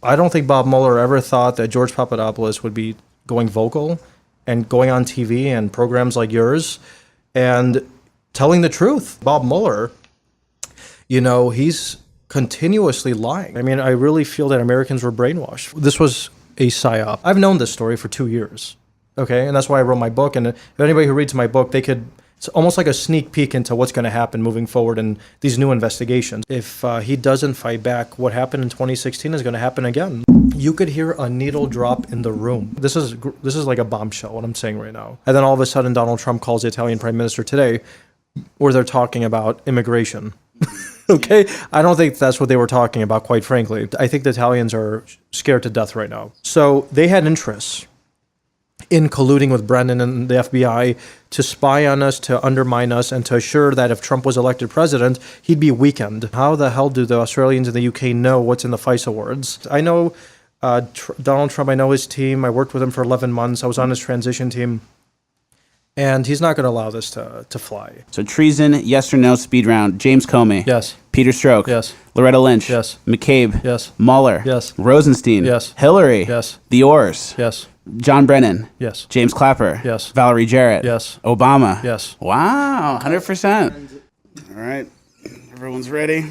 I don't think Bob Mueller ever thought that George Papadopoulos would be going vocal and going on TV and programs like yours and telling the truth. Bob Mueller, he's continuously lying. I mean, I really feel that Americans were brainwashed. This was a psyop. I've known this story for 2 years, okay? And that's why I wrote my book. And if anybody who reads my book, it's almost like a sneak peek into what's going to happen moving forward in these new investigations. If he doesn't fight back, what happened in 2016 is going to happen again. You could hear a needle drop in the room. This is like a bombshell, what I'm saying right now. And then all of a sudden, Donald Trump calls the Italian prime minister today, where they're talking about immigration. Okay? I don't think that's what they were talking about, quite frankly. I think the Italians are scared to death right now. So they had interests in colluding with Brennan and the FBI to spy on us, to undermine us, and to assure that if Trump was elected president, he'd be weakened. How the hell do the Australians in the UK know what's in the FISA awards? I know Donald Trump, I know his team. I worked with him for 11 months. I was on his transition team. And he's not going to allow this to fly. So treason, yes or no, speed round. James Comey. Yes. Peter Strzok. Yes. Loretta Lynch. Yes. McCabe. Yes. Mueller. Yes. Rosenstein. Yes. Hillary. Yes. The Orrs. Yes. John Brennan. Yes. James Clapper. Yes. Valerie Jarrett. Yes. Obama. Yes. Wow, 100%. All right, everyone's ready.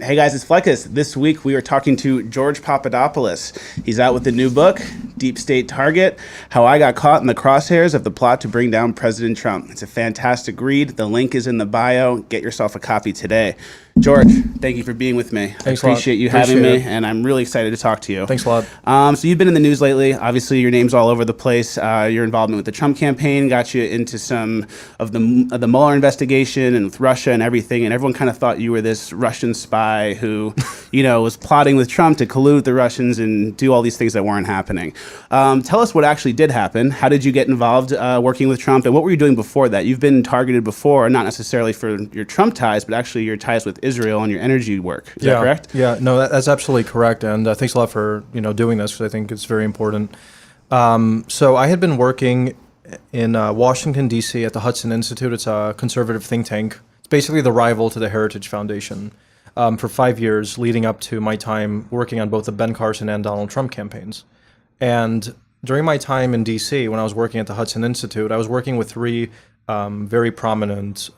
Hey guys, it's Fleccas. This week we are talking to George Papadopoulos. He's out with the new book, Deep State Target, How I Got Caught in the Crosshairs of the Plot to Bring Down President Trump. It's a fantastic read. The link is in the bio. Get yourself a copy today. George, thank you for being with me. Thanks I appreciate you having Appreciate me, it. and I'm really excited to talk to you. Thanks a lot. So you've been in the news lately. Obviously, your name's all over the place. Your involvement with the Trump campaign got you into some of the Mueller investigation and with Russia and everything, and everyone kind of thought you were this Russian spy who, was plotting with Trump to collude with the Russians and do all these things that weren't happening. Tell us what actually did happen. How did you get involved working with Trump, and what were you doing before that? You've been targeted before, not necessarily for your Trump ties, but actually your ties with Israel and your energy work. Is that correct? Yeah, no, that's absolutely correct. And thanks a lot for doing this, because I think it's very important. So I had been working in Washington, D.C. at the Hudson Institute. It's a conservative think tank. It's basically the rival to the Heritage Foundation for 5 years leading up to my time working on both the Ben Carson and Donald Trump campaigns. And during my time in D.C., when I was working at the Hudson Institute, I was working with three very prominent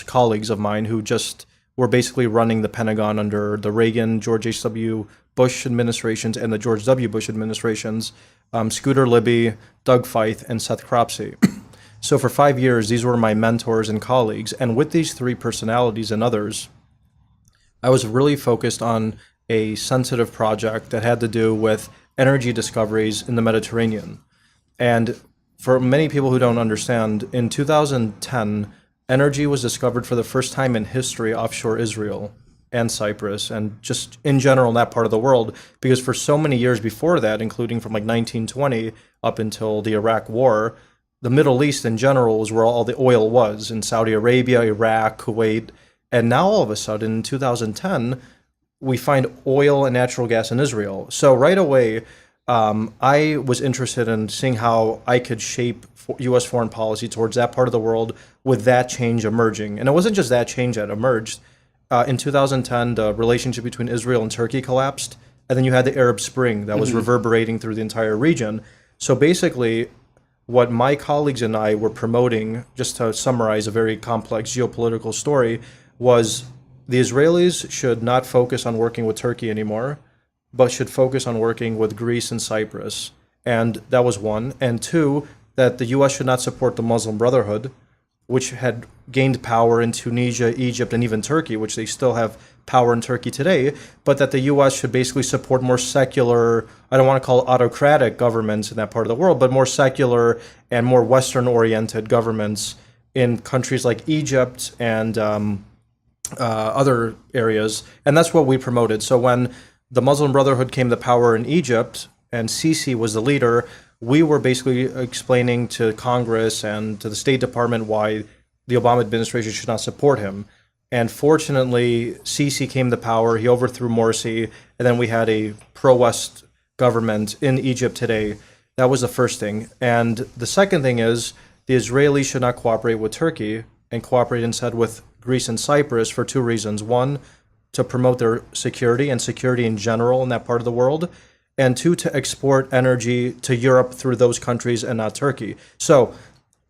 colleagues of mine who just were basically running the Pentagon under the Reagan, George H.W. Bush administrations and the George W. Bush administrations, Scooter Libby, Doug Feith, and Seth Cropsey. So for 5 years, these were my mentors and colleagues. And with these three personalities and others, I was really focused on a sensitive project that had to do with energy discoveries in the Mediterranean. And for many people who don't understand, in 2010, energy was discovered for the first time in history offshore Israel and Cyprus, and just in general in that part of the world, because for so many years before that, including from like 1920 up until the Iraq War, the Middle East in general was where all the oil was, in Saudi Arabia, Iraq, Kuwait. And now all of a sudden in 2010, we find oil and natural gas in Israel. So right away, I was interested in seeing how I could shape U.S. foreign policy towards that part of the world with that change emerging. And it wasn't just that change that emerged. In 2010, the relationship between Israel and Turkey collapsed, and then you had the Arab Spring that was reverberating through the entire region. So basically, what my colleagues and I were promoting, just to summarize a very complex geopolitical story, was the Israelis should not focus on working with Turkey anymore, but should focus on working with Greece and Cyprus. And that was one. And two, that the U.S. should not support the Muslim Brotherhood, which had gained power in Tunisia, Egypt, and even Turkey, which they still have power in Turkey today, but that the U.S. should basically support more secular, I don't want to call it autocratic governments in that part of the world, but more secular and more Western-oriented governments in countries like Egypt and other areas. And that's what we promoted. So when the Muslim Brotherhood came to power in Egypt and Sisi was the leader, we were basically explaining to Congress and to the State Department why the Obama administration should not support him. And fortunately, Sisi came to power, he overthrew Morsi, and then we had a pro-West government in Egypt today. That was the first thing. And the second thing is the Israelis should not cooperate with Turkey and cooperate instead with Greece and Cyprus for two reasons. One, to promote their security and security in general in that part of the world, and two, to export energy to Europe through those countries and not Turkey. So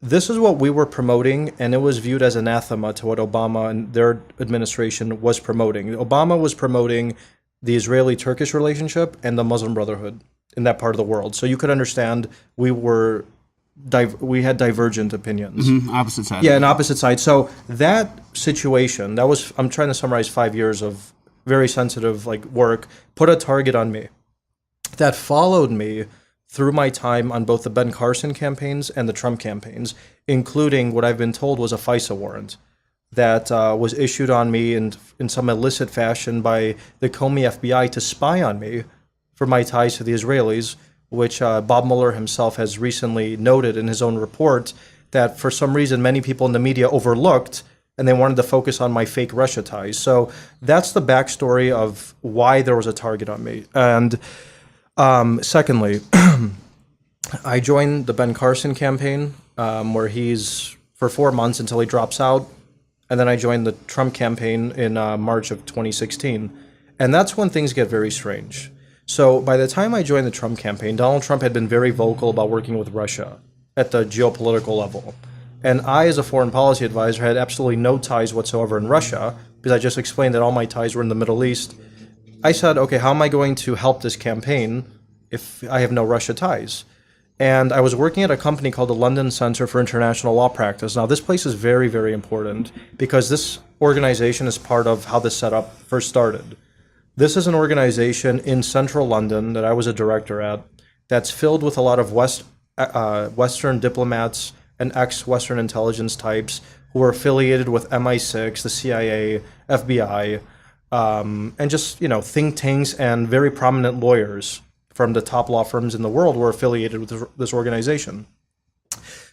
this is what we were promoting, and it was viewed as anathema to what Obama and their administration was promoting. Obama was promoting the Israeli-Turkish relationship and the Muslim Brotherhood in that part of the world. So you could understand we had divergent opinions. Opposite side. Yeah, an opposite side. So that situation, I'm trying to summarize 5 years of very sensitive work, put a target on me. That followed me through my time on both the Ben Carson campaigns and the Trump campaigns, including what I've been told was a FISA warrant that was issued on me in some illicit fashion by the Comey FBI to spy on me for my ties to the Israelis, which Bob Mueller himself has recently noted in his own report that for some reason many people in the media overlooked, and they wanted to focus on my fake Russia ties. So that's the backstory of why there was a target on me. And secondly, I joined the Ben Carson campaign, where he's for 4 months until he drops out. And then I joined the Trump campaign in March of 2016. And that's when things get very strange. So by the time I joined the Trump campaign, Donald Trump had been very vocal about working with Russia at the geopolitical level. And I, as a foreign policy advisor, had absolutely no ties whatsoever in Russia, because I just explained that all my ties were in the Middle East. I said, okay, how am I going to help this campaign if I have no Russia ties? And I was working at a company called the London Center for International Law Practice. Now, this place is very, very important because this organization is part of how this setup first started. This is an organization in central London that I was a director at that's filled with a lot of Western diplomats and ex-Western intelligence types who are affiliated with MI6, the CIA, FBI, and just, think tanks and very prominent lawyers from the top law firms in the world were affiliated with this organization.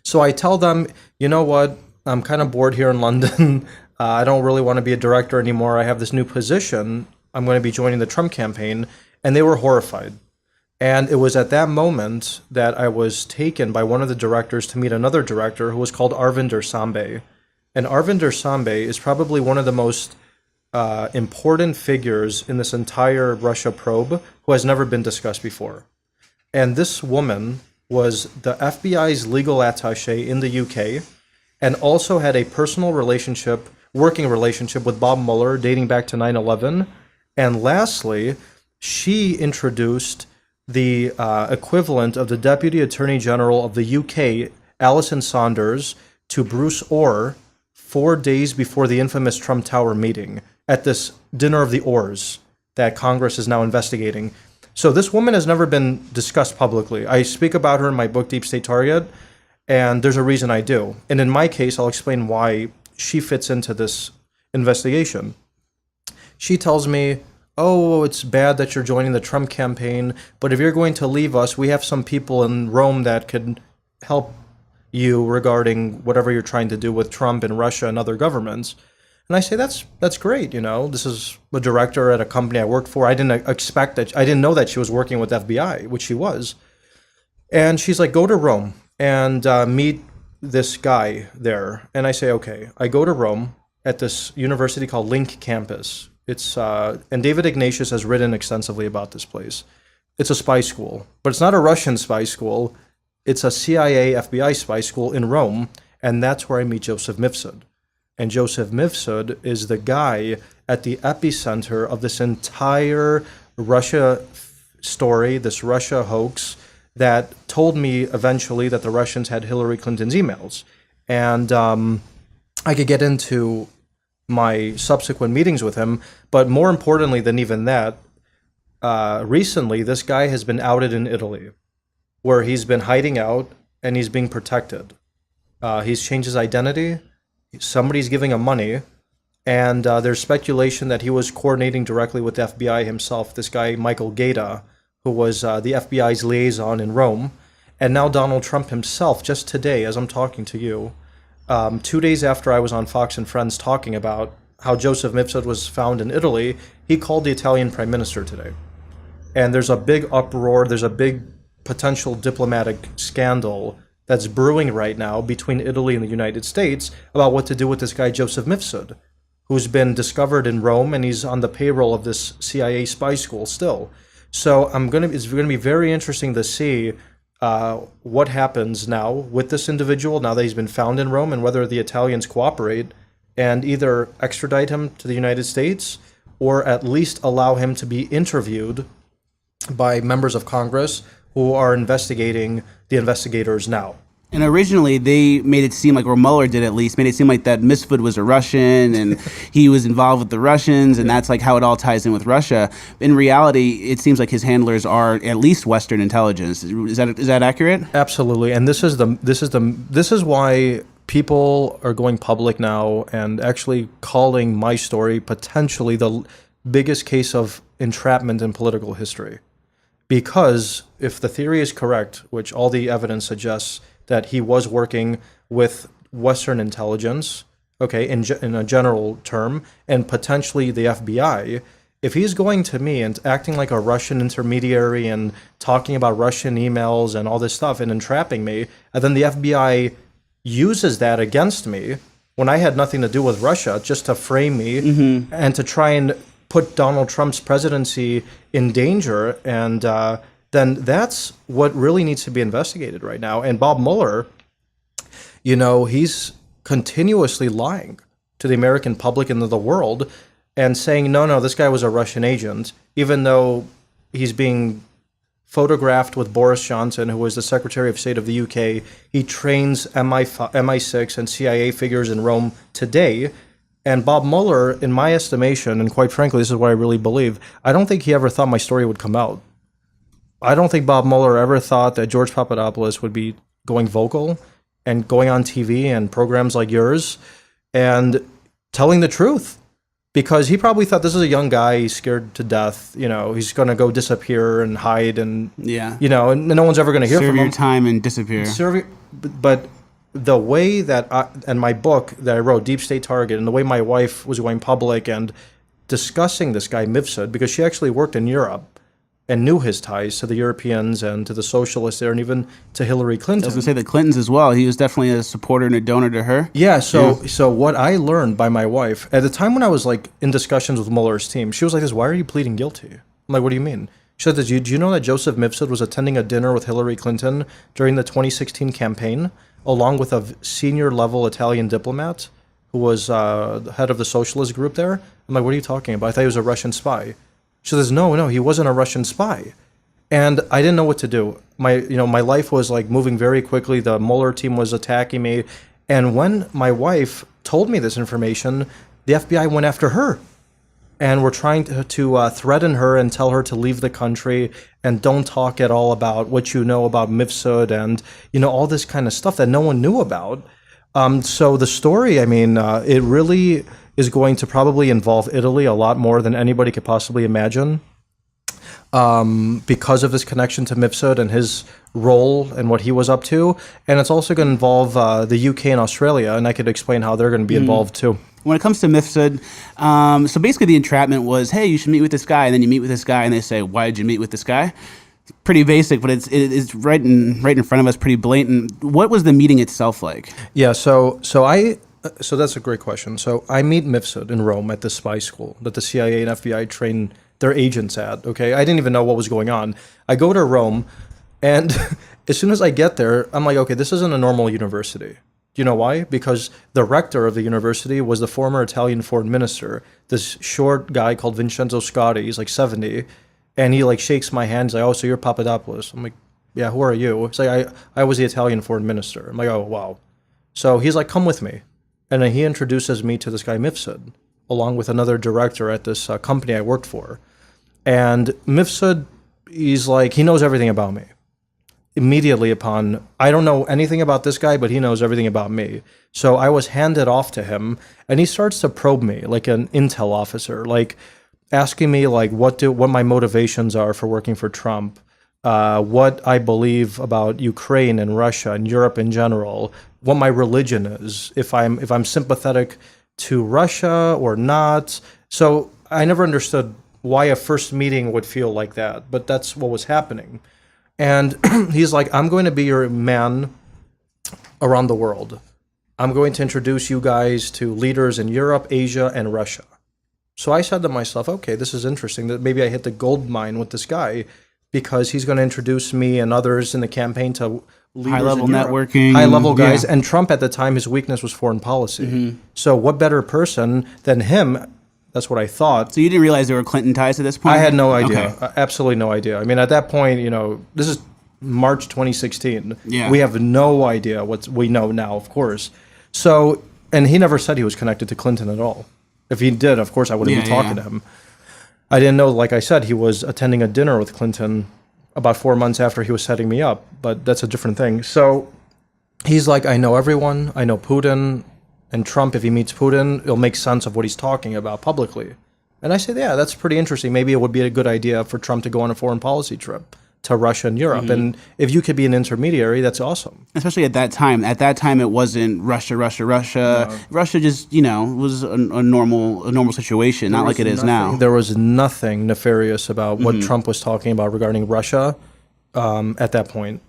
So I tell them, you know what, I'm kind of bored here in London. I don't really want to be a director anymore. I have this new position. I'm going to be joining the Trump campaign. And they were horrified. And it was at that moment that I was taken by one of the directors to meet another director who was called Arvinder Sambe. And Arvinder Sambe is probably one of the most important figures in this entire Russia probe who has never been discussed before. And this woman was the FBI's legal attaché in the UK and also had a personal relationship, working relationship with Bob Mueller dating back to 9/11. And lastly, she introduced the equivalent of the Deputy Attorney General of the UK, Alison Saunders, to Bruce Orr 4 days before the infamous Trump Tower meeting at this Dinner of the Orrs that Congress is now investigating. So this woman has never been discussed publicly. I speak about her in my book, Deep State Target, and there's a reason I do. And in my case, I'll explain why she fits into this investigation. She tells me, oh, it's bad that you're joining the Trump campaign, but if you're going to leave us, we have some people in Rome that could help you regarding whatever you're trying to do with Trump and Russia and other governments. And I say, that's great, This is a director at a company I worked for. I didn't know that she was working with FBI, which she was. And she's like, go to Rome and meet this guy there. And I say, okay. I go to Rome at this university called Link Campus. It's and David Ignatius has written extensively about this place. It's a spy school, but it's not a Russian spy school. It's a CIA, FBI spy school in Rome, and that's where I meet Joseph Mifsud. And Joseph Mifsud is the guy at the epicenter of this entire Russia story, this Russia hoax that told me eventually that the Russians had Hillary Clinton's emails. And I could get into my subsequent meetings with him, but more importantly than even that, recently this guy has been outed in Italy, where he's been hiding out and he's being protected. He's changed his identity. Somebody's giving him money, and there's speculation that he was coordinating directly with the FBI himself, this guy Michael Gaeta, who was the FBI's liaison in Rome. And now Donald Trump himself, just today, as I'm talking to you, 2 days after I was on Fox and Friends talking about how Joseph Mifsud was found in Italy, he called the Italian prime minister today. And there's a big uproar, there's a big potential diplomatic scandal that's brewing right now between Italy and the United States about what to do with this guy Joseph Mifsud. who's been discovered in Rome, and he's on the payroll of this CIA spy school still. So it's gonna be very interesting to see what happens now with this individual now that he's been found in Rome, and whether the Italians cooperate and either extradite him to the United States or at least allow him to be interviewed by members of Congress who are investigating the investigators now. And originally, they made it seem like, or Mueller did at least, made it seem like that Mifsud was a Russian and he was involved with the Russians, and that's like how it all ties in with Russia. In reality, it seems like his handlers are at least Western intelligence. Is that accurate? Absolutely, and this is why people are going public now and actually calling my story potentially the biggest case of entrapment in political history. Because if the theory is correct, which all the evidence suggests that he was working with Western intelligence, okay, in a general term, and potentially the FBI, if he's going to me and acting like a Russian intermediary and talking about Russian emails and all this stuff and entrapping me, and then the FBI uses that against me when I had nothing to do with Russia, just to frame me and to try and put Donald Trump's presidency in danger, and then that's what really needs to be investigated right now. And Bob Mueller, he's continuously lying to the American public and to the world and saying, no, this guy was a Russian agent, even though he's being photographed with Boris Johnson, who was the Secretary of State of the UK. He trains MI6 and CIA figures in Rome today. And Bob Mueller, in my estimation, and quite frankly, this is what I really believe, I don't think he ever thought my story would come out. I don't think Bob Mueller ever thought that George Papadopoulos would be going vocal and going on TV and programs like yours and telling the truth. Because he probably thought this is a young guy, he's scared to death, he's going to go disappear and hide and, and no one's ever going to hear from him. Serve your time and disappear. But the way that and my book that I wrote, Deep State Target, and the way my wife was going public and discussing this guy Mifsud, because she actually worked in Europe and knew his ties to the Europeans and to the socialists there, and even to Hillary Clinton. I was going to say the Clintons as well. He was definitely a supporter and a donor to her. Yeah, so what I learned by my wife, at the time when I was like in discussions with Mueller's team, she was like this, why are you pleading guilty? I'm like, what do you mean? She said, do you know that Joseph Mifsud was attending a dinner with Hillary Clinton during the 2016 campaign, along with a senior level Italian diplomat who was head of the socialist group there? I'm like, what are you talking about? I thought he was a Russian spy. She says, no, he wasn't a Russian spy. And I didn't know what to do. My life was like moving very quickly. The Mueller team was attacking me. And when my wife told me this information, the FBI went after her and were trying to threaten her and tell her to leave the country and don't talk at all about what you know about Mifsud and, all this kind of stuff that no one knew about. So the story, it really is going to probably involve Italy a lot more than anybody could possibly imagine, because of his connection to Mifsud and his role and what he was up to. And it's also going to involve the UK and Australia, and I could explain how they're going to be involved too. When it comes to Mifsud, so basically the entrapment was, hey, you should meet with this guy, and then you meet with this guy, and they say, why did you meet with this guy? It's pretty basic, but it's right in front of us, pretty blatant. What was the meeting itself like? Yeah, so that's a great question. So I meet Mifsud in Rome at the spy school that the CIA and FBI train their agents at, okay? I didn't even know what was going on. I go to Rome, and as soon as I get there, I'm like, okay, this isn't a normal university. Do you know why? Because the rector of the university was the former Italian foreign minister, this short guy called Vincenzo Scotti. He's like 70, and he like shakes my hand. He's like, oh, so you're Papadopoulos. I'm like, yeah, who are you? He's like, I was the Italian foreign minister. I'm like, oh, wow. So he's like, come with me. And then he introduces me to this guy Mifsud, along with another director at this company I worked for. And Mifsud, he's like, he knows everything about me. Immediately upon, I don't know anything about this guy, but he knows everything about me. So I was handed off to him, and he starts to probe me like an intel officer, like asking me like what my motivations are for working for Trump, what I believe about Ukraine and Russia and Europe in general, what my religion is, if I'm sympathetic to Russia or not. So I never understood why a first meeting would feel like that, but that's what was happening. And he's like, I'm going to be your man around the world. I'm going to introduce you guys to leaders in Europe, Asia, and Russia. So I said to myself, okay, this is interesting that maybe I hit the gold mine with this guy because he's going to introduce me and others in the campaign to leaders High-level in Europe, networking. high-level guys. Yeah. And Trump at the time, his weakness was foreign policy. So what better person than him? That's what I thought. So you didn't realize there were Clinton ties at this point? I had no idea. Okay. Absolutely no idea. I mean, at that point, this is March 2016. Yeah. We have no idea what we know now, of course. So, and he never said he was connected to Clinton at all. If he did, of course, I wouldn't be talking to him. I didn't know, like I said, he was attending a dinner with Clinton about 4 months after he was setting me up, but that's a different thing. So he's like, I know everyone. I know Putin. And Trump, if he meets Putin, it'll make sense of what he's talking about publicly. And I said, yeah, that's pretty interesting. Maybe it would be a good idea for Trump to go on a foreign policy trip to Russia and Europe. And if you could be an intermediary, that's awesome. Especially at that time. At that time, it wasn't Russia. No. Russia just, was a normal situation, not like it is now. There was nothing nefarious about what Trump was talking about regarding Russia at that point,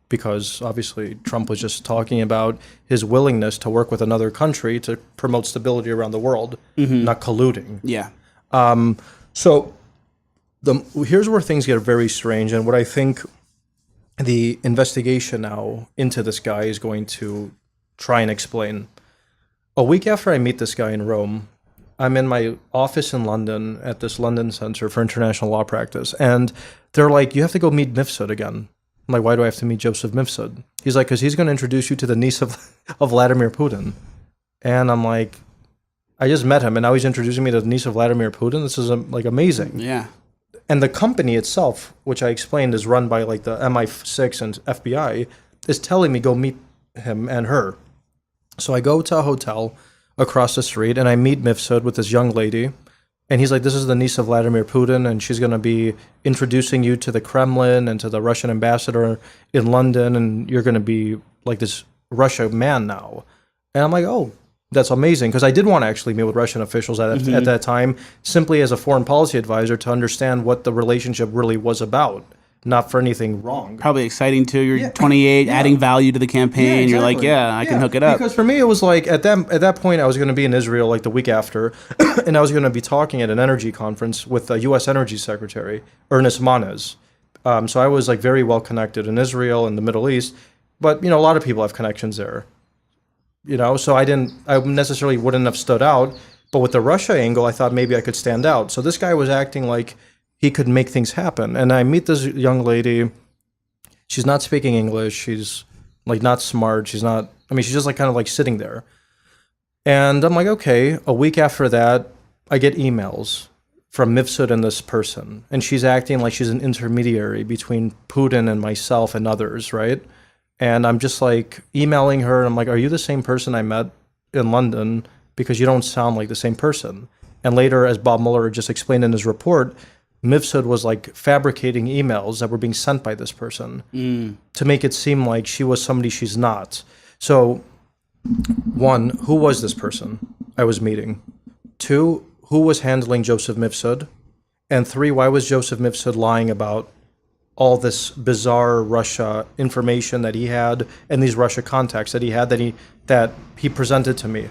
because obviously Trump was just talking about his willingness to work with another country to promote stability around the world, not colluding. Yeah. So here's where things get very strange, and what I think the investigation now into this guy is going to try and explain. A week after I meet this guy in Rome, I'm in my office in London at this London Center for International Law Practice, and they're like, you have to go meet Mifsud again. I'm like, why do I have to meet Joseph Mifsud? He's like, because he's going to introduce you to the niece of Vladimir Putin. And I'm like, I just met him, and now he's introducing me to the niece of Vladimir Putin? This is amazing. Yeah. And the company itself, which I explained is run by like the MI6 and FBI, is telling me go meet him and her. So I go to a hotel across the street, and I meet Mifsud with this young lady. And he's like, this is the niece of Vladimir Putin, and she's going to be introducing you to the Kremlin and to the Russian ambassador in London, and you're going to be like this Russia man now. And I'm like, oh, that's amazing, because I did want to actually meet with Russian officials at that time, simply as a foreign policy advisor to understand what the relationship really was about, not for anything wrong. Probably exciting too. You're 28, adding value to the campaign. Yeah, You're like, exactly. I can hook it up. Because for me, it was like at that point, I was going to be in Israel like the week after, and I was going to be talking at an energy conference with the U.S. Energy Secretary Ernest Moniz. So I was like very well connected in Israel and the Middle East, but a lot of people have connections there. So I necessarily wouldn't have stood out, but with the Russia angle, I thought maybe I could stand out. So this guy was acting like he could make things happen. And I meet this young lady. She's not speaking English. She's like not smart. She's just like kind of like sitting there. And I'm like, okay. A week after that, I get emails from Mifsud and this person. And she's acting like she's an intermediary between Putin and myself and others, right? And I'm just like emailing her. And I'm like, are you the same person I met in London? Because you don't sound like the same person. And later, as Bob Mueller just explained in his report, Mifsud was like fabricating emails that were being sent by this person to make it seem like she was somebody she's not. So, one, who was this person I was meeting? Two, who was handling Joseph Mifsud? And three, why was Joseph Mifsud lying about all this bizarre Russia information that he had and these Russia contacts that he had that he presented to me?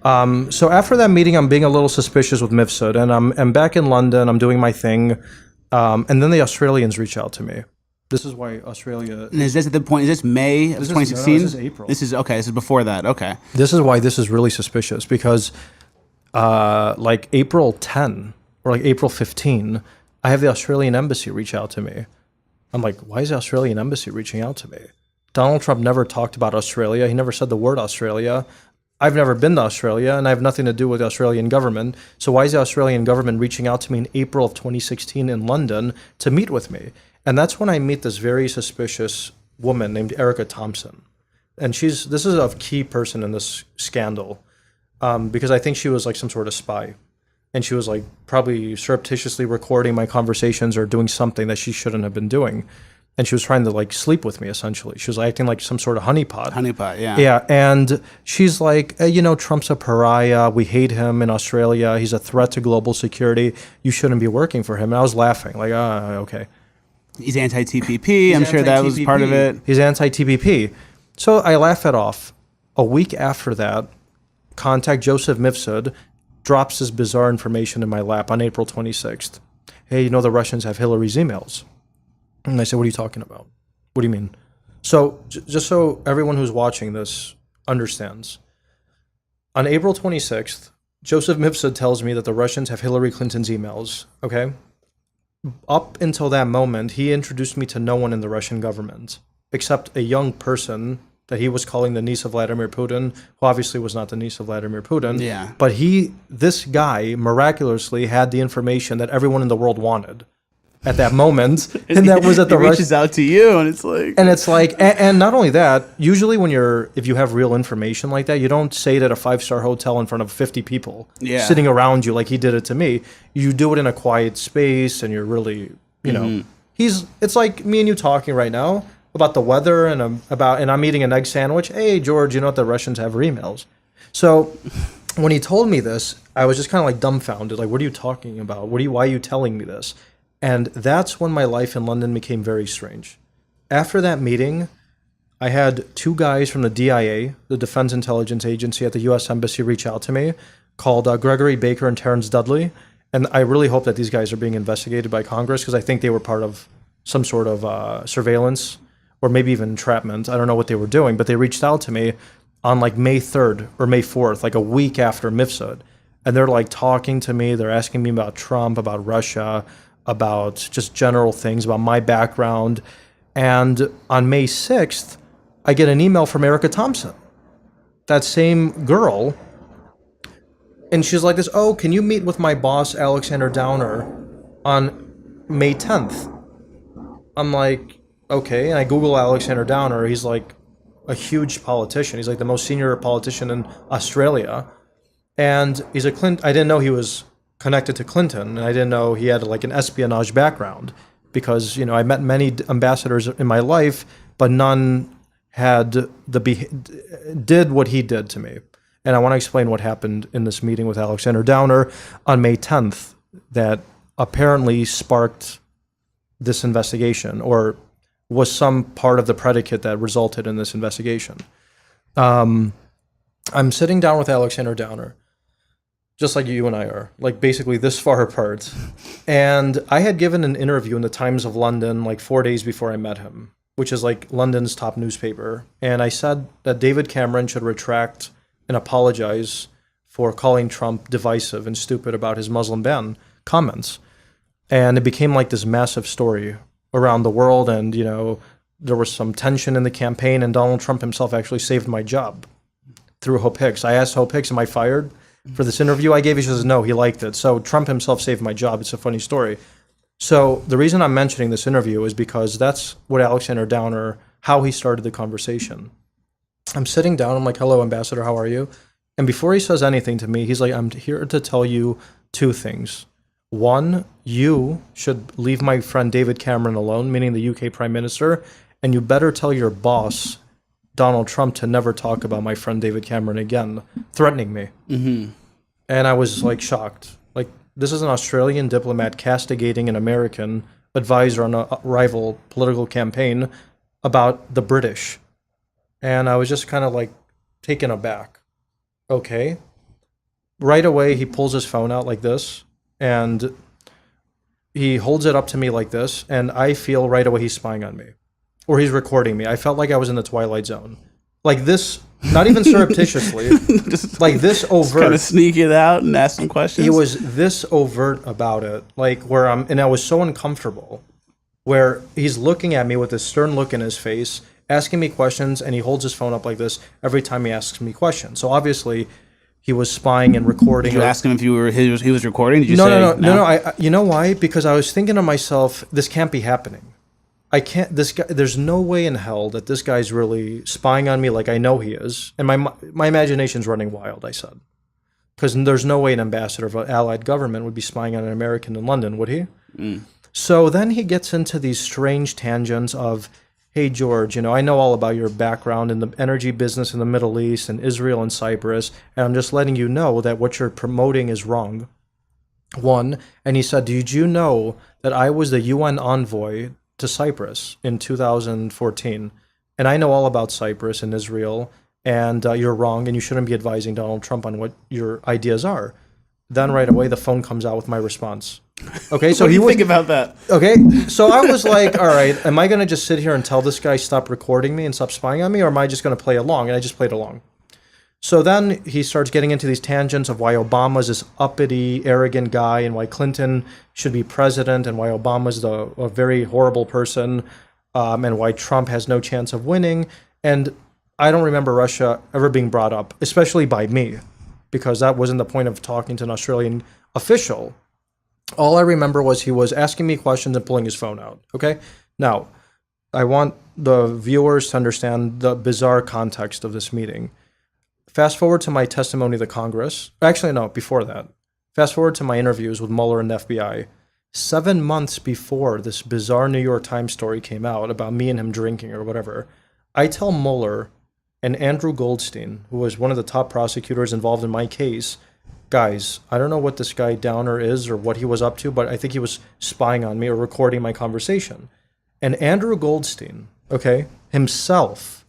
So after that meeting, I'm being a little suspicious with Mifsud, and I'm back in London. I'm doing my thing, and then the Australians reach out to me. This is why Australia. And is this at the point? Is this May of 2016? No, this is April. This is okay. This is before that. Okay. This is why this is really suspicious, because like April 10 or like April 15, I have the Australian embassy reach out to me. I'm like, why is the Australian embassy reaching out to me? Donald Trump never talked about Australia. He never said the word Australia. I've never been to Australia, and I have nothing to do with the Australian government. So why is the Australian government reaching out to me in April of 2016 in London to meet with me? And that's when I meet this very suspicious woman named Erica Thompson. And this is a key person in this scandal, because I think she was like some sort of spy. And she was like probably surreptitiously recording my conversations or doing something that she shouldn't have been doing. And she was trying to like sleep with me, essentially. She was acting like some sort of honeypot. Honeypot, yeah. Yeah, and she's like, hey, Trump's a pariah. We hate him in Australia. He's a threat to global security. You shouldn't be working for him. And I was laughing, like, okay. He's anti-TPP. I'm sure that was part of it. He's anti-TPP. So I laugh it off. A week after that, contact Joseph Mifsud drops this bizarre information in my lap on April 26th. Hey, you know the Russians have Hillary's emails. And I said, what are you talking about? What do you mean? So just so everyone who's watching this understands, on April 26th, Joseph Mifsud tells me that the Russians have Hillary Clinton's emails, okay? Up until that moment, he introduced me to no one in the Russian government, except a young person that he was calling the niece of Vladimir Putin, who obviously was not the niece of Vladimir Putin. Yeah. But this guy miraculously had the information that everyone in the world wanted at that moment, and that was at the reaches out to you, and it's like, and not only that, usually if you have real information like that, you don't say it at a 5-star hotel in front of 50 people sitting around you like he did it to me. You do it in a quiet space, and you're really, you know, it's like me and you talking right now about the weather and I'm eating an egg sandwich. Hey, George, you know what the Russians have emails. So when he told me this, I was just kind of like dumbfounded. Like, what are you talking about? Why are you telling me this? And that's when my life in London became very strange. After that meeting, I had 2 guys from the DIA, the Defense Intelligence Agency at the U.S. Embassy, reach out to me, called Gregory Baker and Terrence Dudley. And I really hope that these guys are being investigated by Congress, because I think they were part of some sort of surveillance or maybe even entrapment. I don't know what they were doing, but they reached out to me on like May 3rd or May 4th, like a week after Mifsud. And they're like talking to me. They're asking me about Trump, about Russia, about just general things, about my background. And on May 6th, I get an email from Erica Thompson, that same girl. And she's like this, oh, can you meet with my boss, Alexander Downer, on May 10th? I'm like, okay. And I Google Alexander Downer. He's like a huge politician. He's like the most senior politician in Australia. And he's I didn't know he was connected to Clinton, and I didn't know he had like an espionage background, because, you know, I met many ambassadors in my life, but none had did what he did to me. And I want to explain what happened in this meeting with Alexander Downer on May 10th that apparently sparked this investigation, or was some part of the predicate that resulted in this investigation. I'm sitting down with Alexander Downer, just like you and I are, like basically this far apart. And I had given an interview in the Times of London like 4 days before I met him, which is like London's top newspaper. And I said that David Cameron should retract and apologize for calling Trump divisive and stupid about his Muslim ban comments. And it became like this massive story around the world. And, you know, there was some tension in the campaign, and Donald Trump himself actually saved my job through Hope Hicks. I asked Hope Hicks, am I fired for this interview I gave? He says, no, he liked it. So Trump himself saved my job. It's a funny story. So the reason I'm mentioning this interview is because that's what Alexander Downer, how he started the conversation. I'm sitting down. I'm like, hello, Ambassador, how are you? And before he says anything to me, he's like, I'm here to tell you 2 things. One, you should leave my friend David Cameron alone, meaning the UK Prime Minister, and you better tell your boss, Donald Trump, to never talk about my friend David Cameron again, threatening me. Mm-hmm. And I was like shocked. Like, this is an Australian diplomat castigating an American advisor on a rival political campaign about the British. And I was just kind of like taken aback. Okay. Right away, he pulls his phone out like this, and he holds it up to me like this, and I feel right away he's spying on me, or he's recording me. I felt like I was in the Twilight Zone. Like this, not even surreptitiously, just like this overt. Kind of sneak it out and ask some questions. He was this overt about it, like where and I was so uncomfortable, where he's looking at me with this stern look in his face, asking me questions, and he holds his phone up like this every time he asks me questions. So obviously, he was spying and recording. Did you ask him if he was recording? Did you no, say no? I you know why? Because I was thinking to myself, this can't be happening. I can't. This guy. There's no way in hell that this guy's really spying on me like I know he is. And my imagination's running wild. I said, because there's no way an ambassador of an allied government would be spying on an American in London, would he? Mm. So then he gets into these strange tangents of, hey, George, you know, I know all about your background in the energy business in the Middle East and Israel and Cyprus, and I'm just letting you know that what you're promoting is wrong. One, and he said, did you know that I was the UN envoy to Cyprus in 2014? And I know all about Cyprus and Israel, and you're wrong, and you shouldn't be advising Donald Trump on what your ideas are. Then right away, the phone comes out with my response. Okay, so What do you think about that? Okay, so I was like, all right, am I going to just sit here and tell this guy stop recording me and stop spying on me, or am I just going to play along? And I just played along. So then he starts getting into these tangents of why Obama's this uppity, arrogant guy, and why Clinton should be president, and why Obama's a very horrible person, and why Trump has no chance of winning. And I don't remember Russia ever being brought up, especially by me, because that wasn't the point of talking to an Australian official. All I remember was he was asking me questions and pulling his phone out. Okay? Now, I want the viewers to understand the bizarre context of this meeting. Fast forward to my testimony to the Congress. Actually, no, before that. Fast forward to my interviews with Mueller and the FBI. 7 months before this bizarre New York Times story came out about me and him drinking or whatever, I tell Mueller and Andrew Goldstein, who was one of the top prosecutors involved in my case, guys, I don't know what this guy Downer is or what he was up to, but I think he was spying on me or recording my conversation. And Andrew Goldstein, okay, himself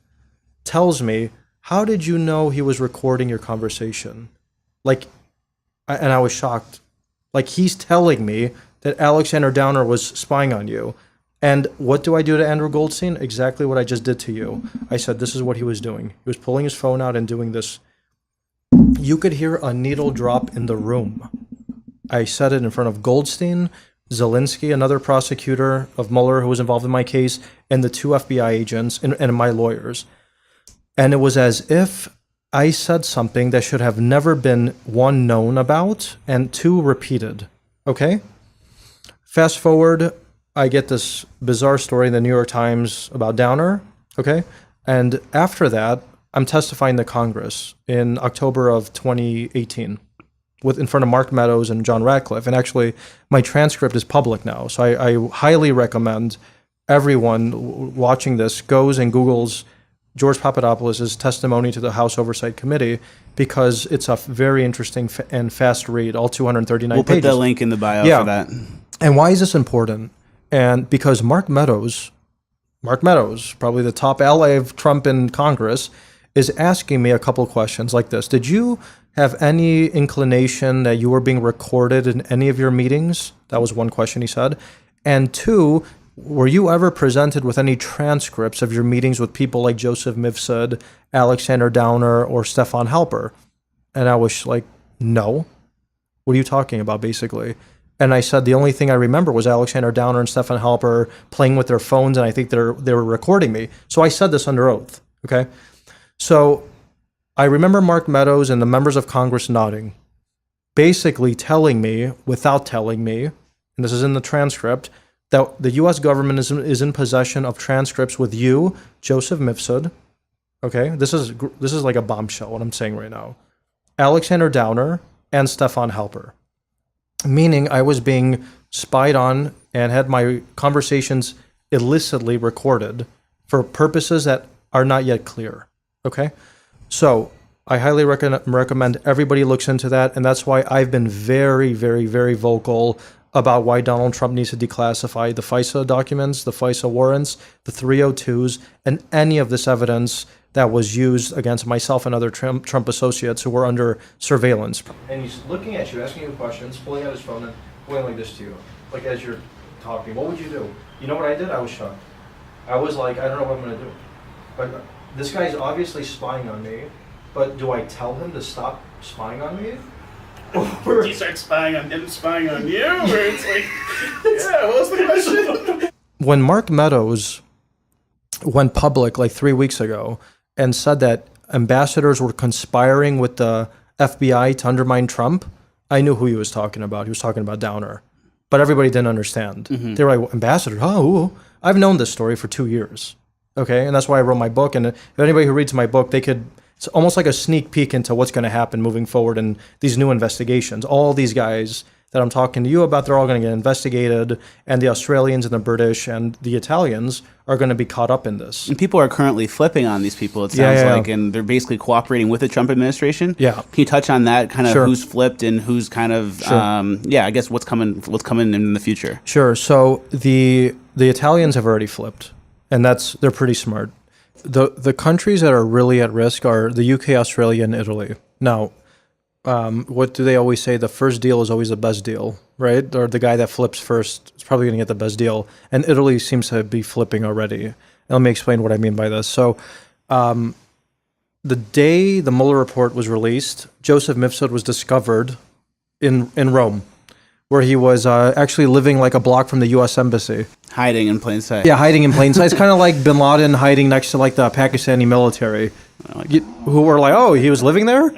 tells me, how did you know he was recording your conversation? And I was shocked. Like, he's telling me that Alexander Downer was spying on you. And what do I do to Andrew Goldstein? Exactly what I just did to you. I said, this is what he was doing. He was pulling his phone out and doing this. You could hear a needle drop in the room. I said it in front of Goldstein, Zelensky, another prosecutor of Mueller who was involved in my case, and the 2 FBI agents and my lawyers. And it was as if I said something that should have never been, 1, known about, and 2, repeated. Okay? Fast forward, I get this bizarre story in the New York Times about Downer. Okay? And after that, I'm testifying to Congress in October of 2018 in front of Mark Meadows and John Ratcliffe. And actually, my transcript is public now. So I highly recommend everyone watching this goes and Googles George Papadopoulos' testimony to the House Oversight Committee, because it's a very interesting and fast read, all 239 pages. We'll put the link in the bio for that. And why is this important? And because Mark Meadows, probably the top ally of Trump in Congress, is asking me a couple questions like this. Did you have any inclination that you were being recorded in any of your meetings? That was one question he said. And 2, were you ever presented with any transcripts of your meetings with people like Joseph Mifsud, Alexander Downer, or Stefan Halper? And I was like, no. What are you talking about, basically? And I said the only thing I remember was Alexander Downer and Stefan Halper playing with their phones, and I think they were recording me. So I said this under oath, okay? So I remember Mark Meadows and the members of Congress nodding, basically telling me, without telling me, and this is in the transcript, that the U.S. government is in possession of transcripts with you, Joseph Mifsud, okay? This is like a bombshell, what I'm saying right now. Alexander Downer and Stefan Halper. Meaning I was being spied on and had my conversations illicitly recorded for purposes that are not yet clear, okay? So I highly recommend everybody looks into that, and that's why I've been very, very, very vocal about why Donald Trump needs to declassify the FISA documents, the FISA warrants, the 302s, and any of this evidence that was used against myself and other Trump associates who were under surveillance. And he's looking at you, asking you questions, pulling out his phone and going like this to you, like as you're talking. What would you do? You know what I did? I was shocked. I was like, I don't know what I'm going to do. But this guy's obviously spying on me, but do I tell him to stop spying on me? Or do you start spying on him, spying on you? Or it's like, yeah, what was the question? When Mark Meadows went public like 3 weeks ago and said that ambassadors were conspiring with the FBI to undermine Trump, I knew who he was talking about. He was talking about Downer. But everybody didn't understand. Mm-hmm. They were like, ambassador? Oh, I've known this story for 2 years. Okay, and that's why I wrote my book. And if anybody who reads my book, it's almost like a sneak peek into what's going to happen moving forward in these new investigations. All these guys that I'm talking to you about, they're all going to get investigated, and the Australians and the British and the Italians are going to be caught up in this. And people are currently flipping on these people, it sounds like, and they're basically cooperating with the Trump administration. Yeah. Can you touch on that, kind of Sure. who's flipped and who's kind of, I guess what's coming in the future? Sure. So the Italians have already flipped, and they're pretty smart. The countries that are really at risk are the UK, Australia, and Italy. Now, what do they always say? The first deal is always the best deal, right? Or the guy that flips first is probably going to get the best deal. And Italy seems to be flipping already. And let me explain what I mean by this. So, the day the Mueller report was released, Joseph Mifsud was discovered in Rome, where he was actually living like a block from the U.S. Embassy. Hiding in plain sight. Yeah, hiding in plain sight. It's kind of like Bin Laden hiding next to like the Pakistani military, who were like, "Oh, he was living there."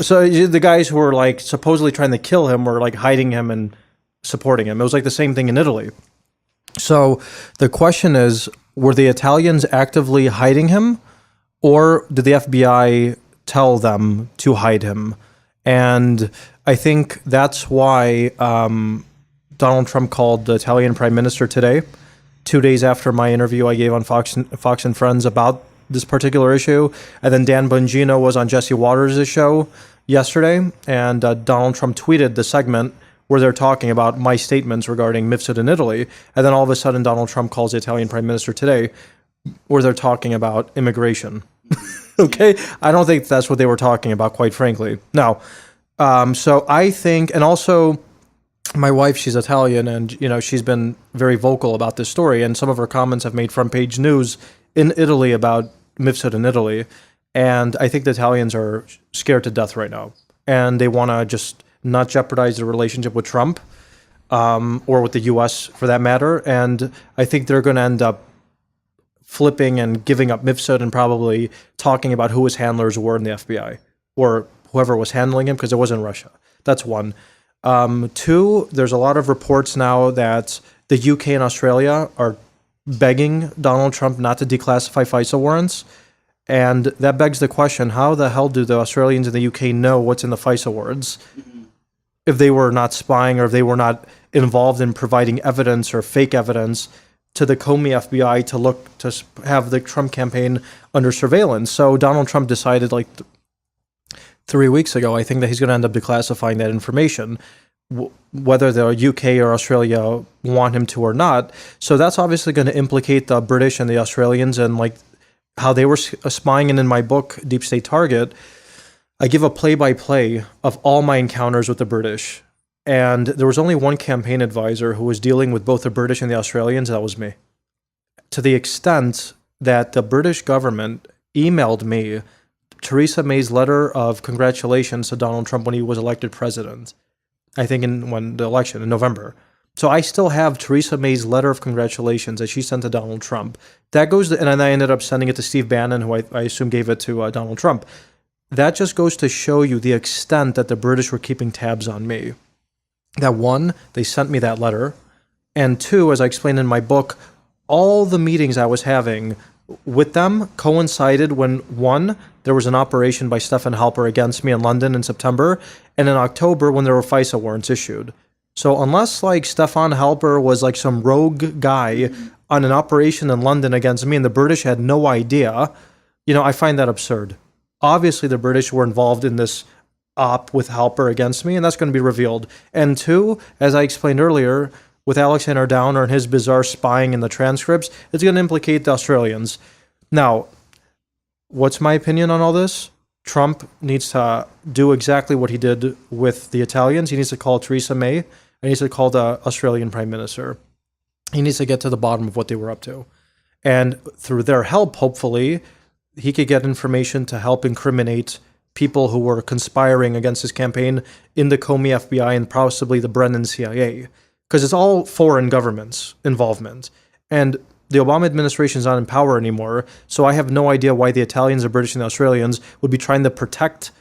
So the guys who were like supposedly trying to kill him were like hiding him and supporting him. It was like the same thing in Italy. So the question is, were the Italians actively hiding him, or did the FBI tell them to hide him? And I think that's why Donald Trump called the Italian prime minister today, 2 days after my interview I gave on Fox and Friends about this particular issue. And then Dan Bongino was on Jesse Waters' show yesterday, and Donald Trump tweeted the segment where they're talking about my statements regarding Mifsud in Italy. And then all of a sudden, Donald Trump calls the Italian prime minister today, where they're talking about immigration. Okay? I don't think that's what they were talking about, quite frankly. Now, so I think, and also my wife, she's Italian, and she's been very vocal about this story, and some of her comments have made front page news in Italy about Mifsud in Italy. And I think the Italians are scared to death right now, and they want to just not jeopardize the relationship with Trump, or with the U.S. for that matter. And I think they're going to end up flipping and giving up Mifsud and probably talking about who his handlers were in the FBI, or whoever was handling him, because it wasn't Russia. That's one. Two, there's a lot of reports now that the UK and Australia are begging Donald Trump not to declassify FISA warrants. And that begs the question, how the hell do the Australians in the UK know what's in the FISA warrants if they were not spying, or if they were not involved in providing evidence or fake evidence to the Comey FBI to look to have the Trump campaign under surveillance? So Donald Trump decided 3 weeks ago, I think, that he's going to end up declassifying that information, whether the UK or Australia want him to or not. So that's obviously going to implicate the British and the Australians, and how they were spying. And in my book, Deep State Target, I give a play-by-play of all my encounters with the British. And there was only one campaign advisor who was dealing with both the British and the Australians. That was me. To the extent that the British government emailed me Theresa May's letter of congratulations to Donald Trump when he was elected president, I think when the election in November. So I still have Theresa May's letter of congratulations that she sent to Donald Trump. That goes and then I ended up sending it to Steve Bannon, who I assume gave it to Donald Trump. That just goes to show you the extent that the British were keeping tabs on me. That one, they sent me that letter. And two, as I explained in my book, all the meetings I was having with them coincided when, one, there was an operation by Stefan Halper against me in London in September, and in October when there were FISA warrants issued. So unless Stefan Halper was some rogue guy on an operation in London against me and the British had no idea, I find that absurd. Obviously the British were involved in this op with Halper against me, and that's going to be revealed. And two, as I explained earlier, with Alexander Downer and his bizarre spying in the transcripts, it's going to implicate the Australians. Now, what's my opinion on all this? Trump needs to do exactly what he did with the Italians. He needs to call Theresa May, and he needs to call the Australian Prime Minister. He needs to get to the bottom of what they were up to. And through their help, hopefully, he could get information to help incriminate people who were conspiring against his campaign in the Comey FBI and possibly the Brennan CIA. Because it's all foreign governments' involvement. And the Obama administration is not in power anymore, so I have no idea why the Italians, the British, and the Australians would be trying to protect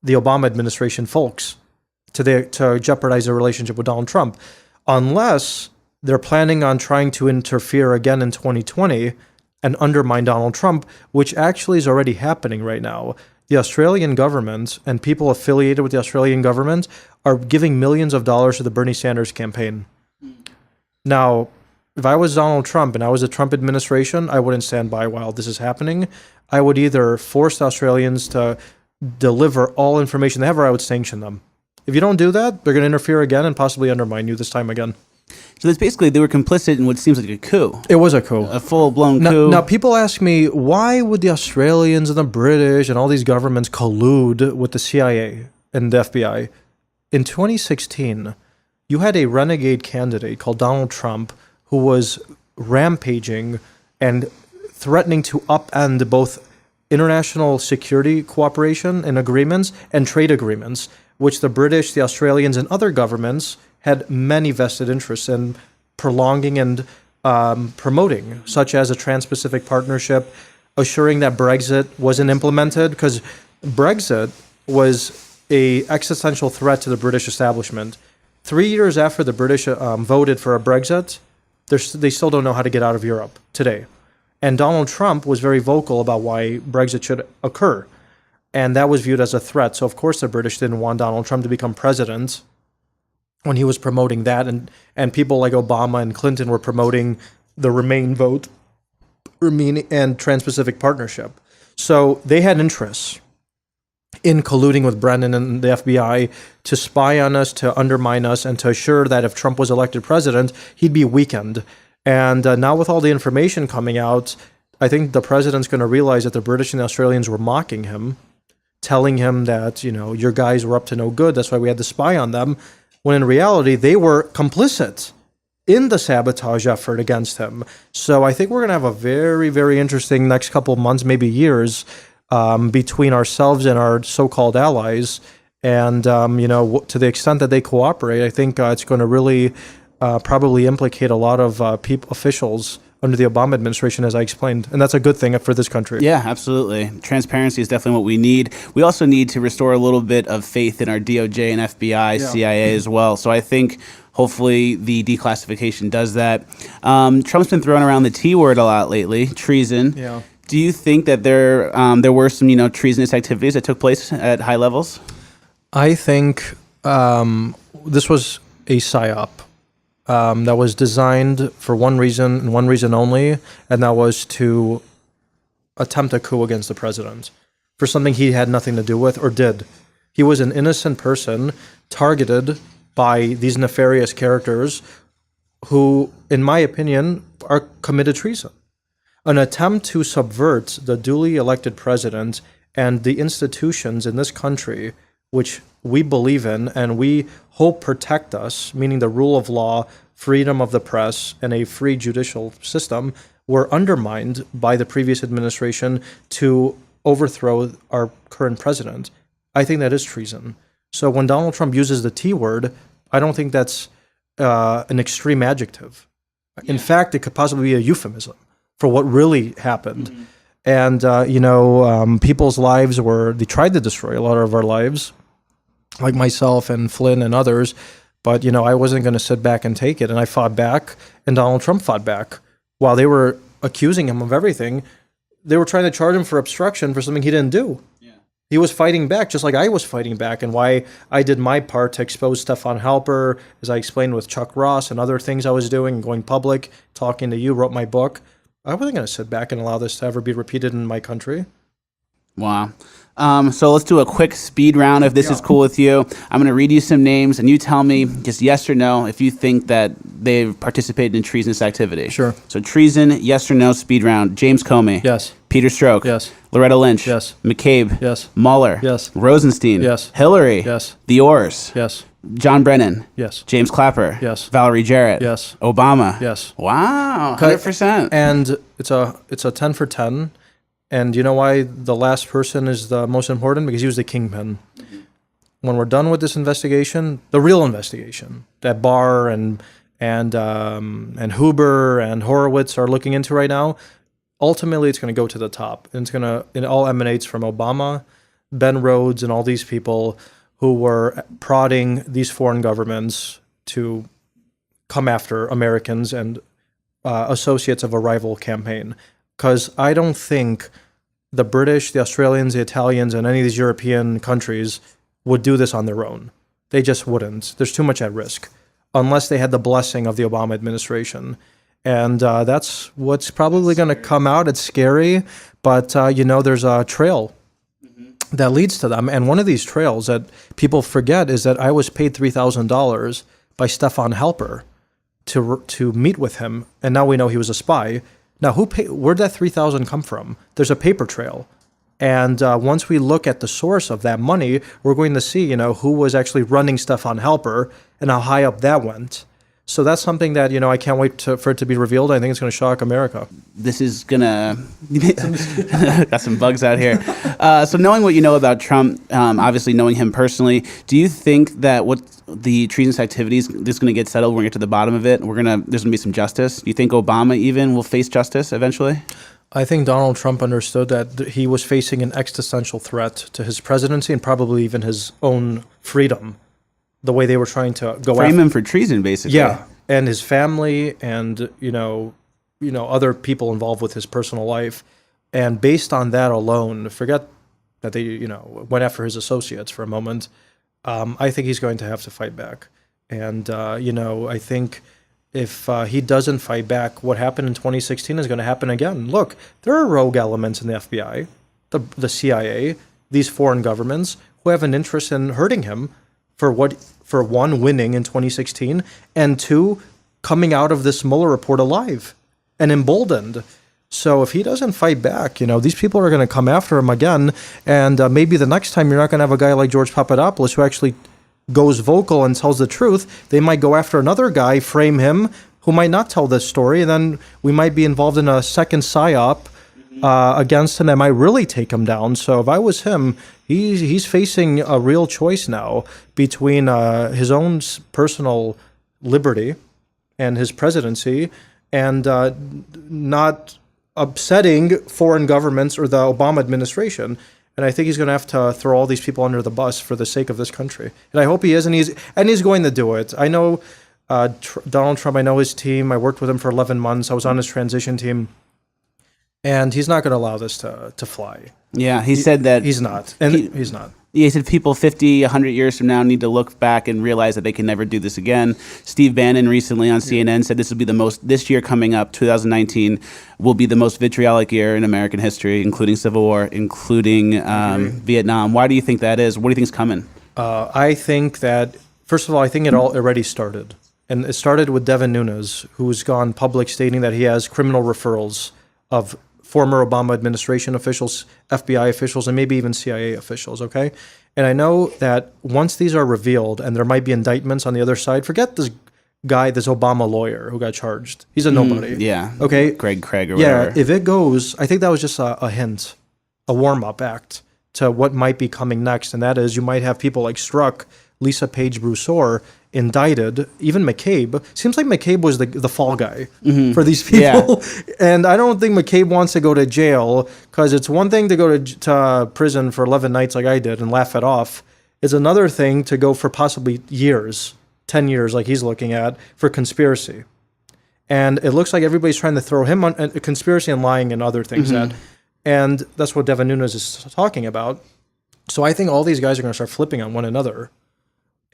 the Obama administration folks to jeopardize their relationship with Donald Trump, unless they're planning on trying to interfere again in 2020 and undermine Donald Trump, which actually is already happening right now. The Australian government and people affiliated with the Australian government are giving millions of dollars to the Bernie Sanders campaign. Now, if I was Donald Trump and I was the Trump administration, I wouldn't stand by while this is happening. I would either force the Australians to deliver all information they have, or I would sanction them. If you don't do that, they're going to interfere again and possibly undermine you this time again. So that's basically they were complicit in what seems like a coup, It was a coup. a full-blown coup. Now, people ask me, why would the Australians and the British and all these governments collude with the CIA and the FBI? In 2016, you had a renegade candidate called Donald Trump who was rampaging and threatening to upend both international security cooperation and agreements and trade agreements, which the British, the Australians, and other governments had many vested interests in prolonging and promoting, such as a Trans-Pacific Partnership, assuring that Brexit wasn't implemented, because Brexit was a existential threat to the British establishment. 3 years after the British voted for a Brexit, they still don't know how to get out of Europe today. And Donald Trump was very vocal about why Brexit should occur. And that was viewed as a threat. So, of course, the British didn't want Donald Trump to become president when he was promoting that. And people like Obama and Clinton were promoting the Remain vote and Trans-Pacific Partnership. So they had interests in colluding with Brennan and the FBI to spy on us, to undermine us, and to assure that if Trump was elected president, he'd be weakened. And now with all the information coming out, I think the president's going to realize that the British and the Australians were mocking him, telling him that, your guys were up to no good. That's why we had to spy on them. When in reality, they were complicit in the sabotage effort against him. So I think we're going to have a very, very interesting next couple of months, maybe years, between ourselves and our so-called allies. And, to the extent that they cooperate, I think it's going to really probably implicate a lot of officials under the Obama administration, as I explained. And that's a good thing for this country. Yeah, absolutely. Transparency is definitely what we need. We also need to restore a little bit of faith in our DOJ and FBI, CIA as well. So I think hopefully the declassification does that. Trump's been throwing around the T word a lot lately, treason. Yeah. Do you think that there were some treasonous activities that took place at high levels? I think this was a psyop. That was designed for one reason and one reason only, and that was to attempt a coup against the president for something he had nothing to do with or did. He was an innocent person targeted by these nefarious characters who, in my opinion, are committed treason. An attempt to subvert the duly elected president and the institutions in this country, which we believe in and we hope protect us, meaning the rule of law, freedom of the press, and a free judicial system, were undermined by the previous administration to overthrow our current president. I think that is treason. So when Donald Trump uses the T word, I don't think that's an extreme adjective. Yeah. In fact, it could possibly be a euphemism for what really happened. Mm-hmm. And, people's lives they tried to destroy a lot of our lives, like myself and Flynn and others. But, I wasn't going to sit back and take it. And I fought back, and Donald Trump fought back. While they were accusing him of everything, they were trying to charge him for obstruction for something he didn't do. Yeah. He was fighting back, just like I was fighting back, and why I did my part to expose Stefan Halper, as I explained with Chuck Ross and other things I was doing, going public, talking to you, wrote my book. I wasn't going to sit back and allow this to ever be repeated in my country. Wow. So let's do a quick speed round if this is cool with you. I'm going to read you some names, and you tell me just yes or no if you think that they've participated in treasonous activity. Sure. So treason, yes or no, speed round. James Comey. Yes. Peter Strzok. Yes. Loretta Lynch. Yes. McCabe. Yes. Mueller. Yes. Rosenstein. Yes. Hillary. Yes. The Orrs. Yes. John Brennan. Yes. James Clapper. Yes. Valerie Jarrett. Yes. Obama. Yes. Wow. 100%. And it's a 10 for 10. And you know why the last person is the most important? Because he was the kingpin. Mm-hmm. When we're done with this investigation, the real investigation that Barr and Huber and Horowitz are looking into right now, ultimately it's going to go to the top. And it all emanates from Obama, Ben Rhodes, and all these people who were prodding these foreign governments to come after Americans and associates of a rival campaign. Because I don't think the British, the Australians, the Italians, and any of these European countries would do this on their own. They just wouldn't. There's too much at risk, unless they had the blessing of the Obama administration. And that's what's probably going to come out. It's scary, but there's a trail that leads to them. And one of these trails that people forget is that I was paid $3,000 by Stefan Halper to meet with him, and now we know he was a spy. Now, where'd that 3,000 come from? There's a paper trail. And once we look at the source of that money, we're going to see, who was actually running stuff on Helper and how high up that went. So that's something that, I can't wait for it to be revealed. I think it's going to shock America. This is going to... Got some bugs out here. So knowing what you know about Trump, obviously knowing him personally, do you think that what the treasonous activities, this is going to get settled, we're going to get to the bottom of it, there's going to be some justice? Do you think Obama even will face justice eventually? I think Donald Trump understood that he was facing an existential threat to his presidency and probably even his own freedom, the way they were trying to go frame him for treason, basically. Yeah, and his family and, other people involved with his personal life. And based on that alone, forget that they, went after his associates for a moment. I think he's going to have to fight back. And, I think if he doesn't fight back, what happened in 2016 is going to happen again. Look, there are rogue elements in the FBI, the CIA, these foreign governments who have an interest in hurting him for one, winning in 2016, and two, coming out of this Mueller report alive and emboldened. So if he doesn't fight back, these people are going to come after him again. And maybe the next time you're not going to have a guy like George Papadopoulos who actually goes vocal and tells the truth. They might go after another guy, frame him, who might not tell this story, and then we might be involved in a second psyop against him that might really take him down. So if I was him, he's facing a real choice now between his own personal liberty and his presidency and not upsetting foreign governments or the Obama administration. And I think he's going to have to throw all these people under the bus for the sake of this country. And I hope he is, and he's going to do it. I know Donald Trump. I know his team. I worked with him for 11 months. I was on his transition team. And he's not going to allow this to fly. Yeah, he said that... He's not. And he's not. Yeah, he said people 50, 100 years from now need to look back and realize that they can never do this again. Steve Bannon recently on CNN said this year coming up, 2019, will be the most vitriolic year in American history, including Civil War, including Vietnam. Why do you think that is? What do you think is coming? I think that, first of all, I think it already started. And it started with Devin Nunes, who's gone public stating that he has criminal referrals of former Obama administration officials, FBI officials, and maybe even CIA officials, okay? And I know that once these are revealed and there might be indictments on the other side, forget this guy, this Obama lawyer who got charged. He's a nobody. Yeah. Okay? Craig or whatever. Yeah, if it goes, I think that was just a hint, a warm-up act to what might be coming next, and that is you might have people like Strzok, Lisa Page Broussard, indicted, even McCabe. Seems like McCabe was the fall guy for these people. Yeah. And I don't think McCabe wants to go to jail, because it's one thing to go to prison for 11 nights like I did and laugh it off. It's another thing to go for possibly years, 10 years like he's looking at, for conspiracy. And it looks like everybody's trying to throw him on conspiracy and lying and other things. And that's what Devin Nunes is talking about. So I think all these guys are going to start flipping on one another.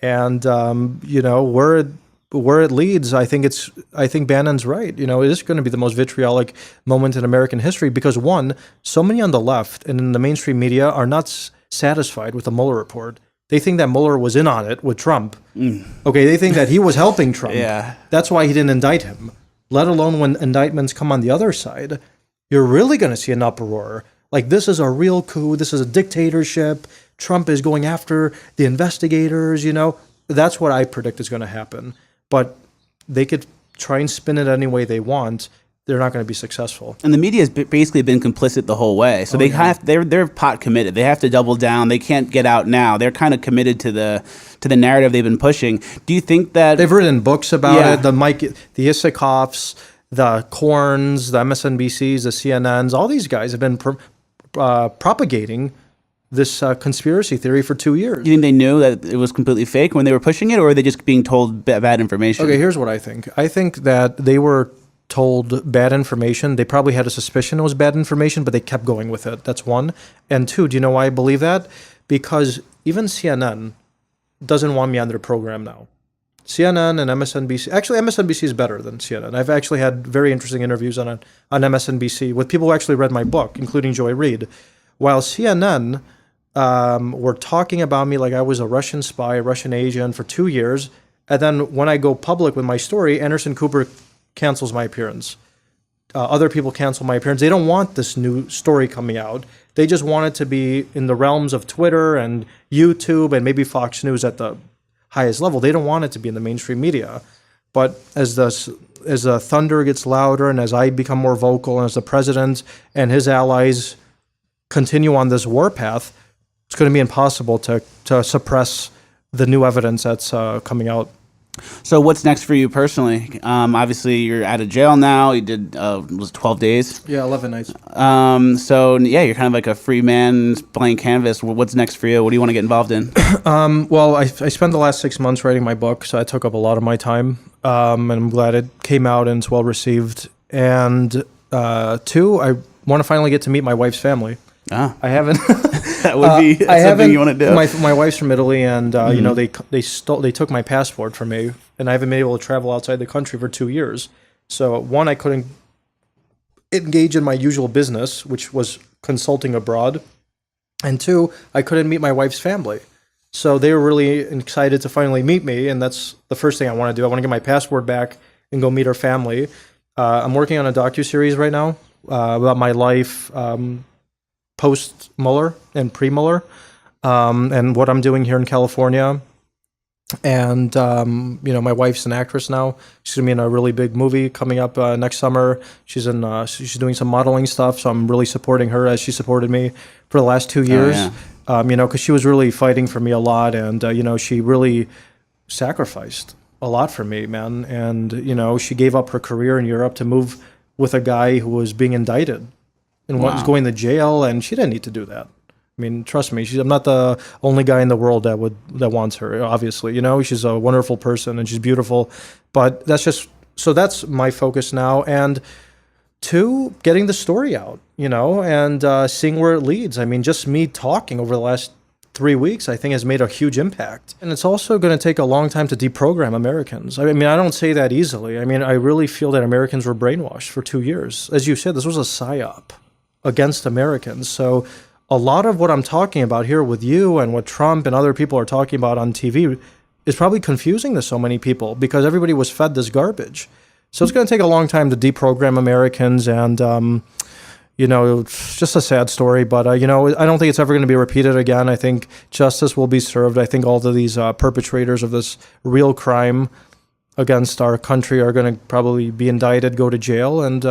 And where it leads, I think Bannon's right. It is going to be the most vitriolic moment in American history because, one, so many on the left and in the mainstream media are not satisfied with the Mueller report. They think that Mueller was in on it with Trump. Okay, they think that he was helping Trump. Yeah. That's why he didn't indict him. Let alone when indictments come on the other side, you're really going to see an uproar. Like, this is a real coup. This is a dictatorship. Trump is going after the investigators, That's what I predict is going to happen. But they could try and spin it any way they want. They're not going to be successful. And the media has basically been complicit the whole way. So they're pot committed. They have to double down. They can't get out now. They're kind of committed to the narrative they've been pushing. Do you think that they've written books about it? The Issachoffs, the Korns, the MSNBCs, the CNNs, all these guys have been propagating this conspiracy theory for 2 years. You think they knew that it was completely fake when they were pushing it, or were they just being told bad information? Okay, here's what I think. I think that they were told bad information. They probably had a suspicion it was bad information, but they kept going with it. That's one. And two, do you know why I believe that? Because even CNN doesn't want me on their program now. CNN and MSNBC. Actually, MSNBC is better than CNN. I've actually had very interesting interviews on MSNBC with people who actually read my book, including Joy Reid. While CNN were talking about me like I was a Russian spy, Russian agent for 2 years, And then when I go public with my story, Anderson Cooper cancels my appearance. Other people cancel my appearance. They don't want this new story coming out. They just want it to be in the realms of Twitter and YouTube and maybe Fox News at the highest level. They don't want it to be in the mainstream media. But as the thunder gets louder and as I become more vocal and as the president and his allies continue on this warpath, it's going to be impossible to suppress the new evidence that's coming out. So what's next for you personally? Obviously, you're out of jail now. You did, was it 12 days? Yeah, 11 nights. So, yeah, you're kind of like a free man, blank canvas. What's next for you? What do you want to get involved in? Well, I spent the last 6 months writing my book, so that took up a lot of my time. And I'm glad it came out and it's well received. And 2, I want to finally get to meet my wife's family. Ah. I haven't. That would be something you want to do. My wife's from Italy, and you know they took my passport from me, and I haven't been able to travel outside the country for 2 years. So 1, I couldn't engage in my usual business, which was consulting abroad, and 2, I couldn't meet my wife's family. So they were really excited to finally meet me, and that's the first thing I want to do. I want to get my passport back and go meet her family. I'm working on a docuseries right now about my life. Post-Mueller and pre-Mueller, and what I'm doing here in California. And, you know, my wife's an actress now. She's going to be in a really big movie coming up next summer. She's doing some modeling stuff, so I'm really supporting her as she supported me for the last 2 years. Oh, yeah. You know, because she was really fighting for me a lot, and, you know, she really sacrificed a lot for me, man. And, you know, she gave up her career in Europe to move with a guy who was being indicted and was going to jail, and she didn't need to do that. I mean, trust me, I'm not the only guy in the world that wants her, obviously. You know, she's a wonderful person, and she's beautiful. But that's my focus now. And 2, getting the story out, you know, and seeing where it leads. I mean, just me talking over the last 3 weeks, I think, has made a huge impact. And it's also going to take a long time to deprogram Americans. I mean, I don't say that easily. I mean, I really feel that Americans were brainwashed for 2 years. As you said, this was a psyop against Americans. So a lot of what I'm talking about here with you and what Trump and other people are talking about on TV is probably confusing to so many people because everybody was fed this garbage. So it's going to take a long time to deprogram Americans, and you know, it's just a sad story, but you know, I don't think it's ever going to be repeated again. I think justice will be served. I think all of these perpetrators of this real crime against our country are going to probably be indicted, go to jail, and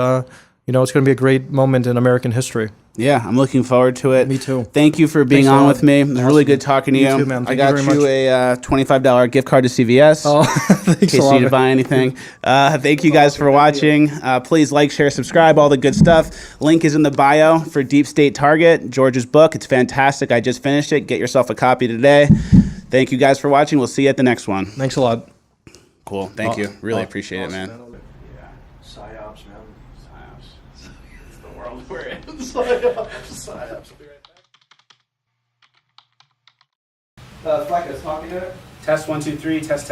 you know, it's going to be a great moment in American history. Yeah, I'm looking forward to it. Me too. Thank you for being on with me. It was really good talking to you. You too, man. I got Thank you very a $25 gift card to CVS Oh, in case you need to buy anything. Thank you guys for watching. Please like, share, subscribe, all the good stuff. Link is in the bio for Deep State Target, George's book. It's fantastic. I just finished it. Get yourself a copy today. Thank you guys for watching. We'll see you at the next one. Thanks a lot. Cool. Thank you. Really appreciate it, man. Yeah, psyops, man. Psyops. It's the world we're in. Psyops. Fleccas, talking to it. Test 1, 2, 3. Test.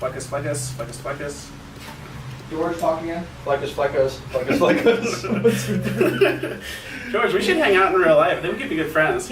Fleccas. George, talking again. Fleccas. George, we should hang out in real life. I think we could be good friends.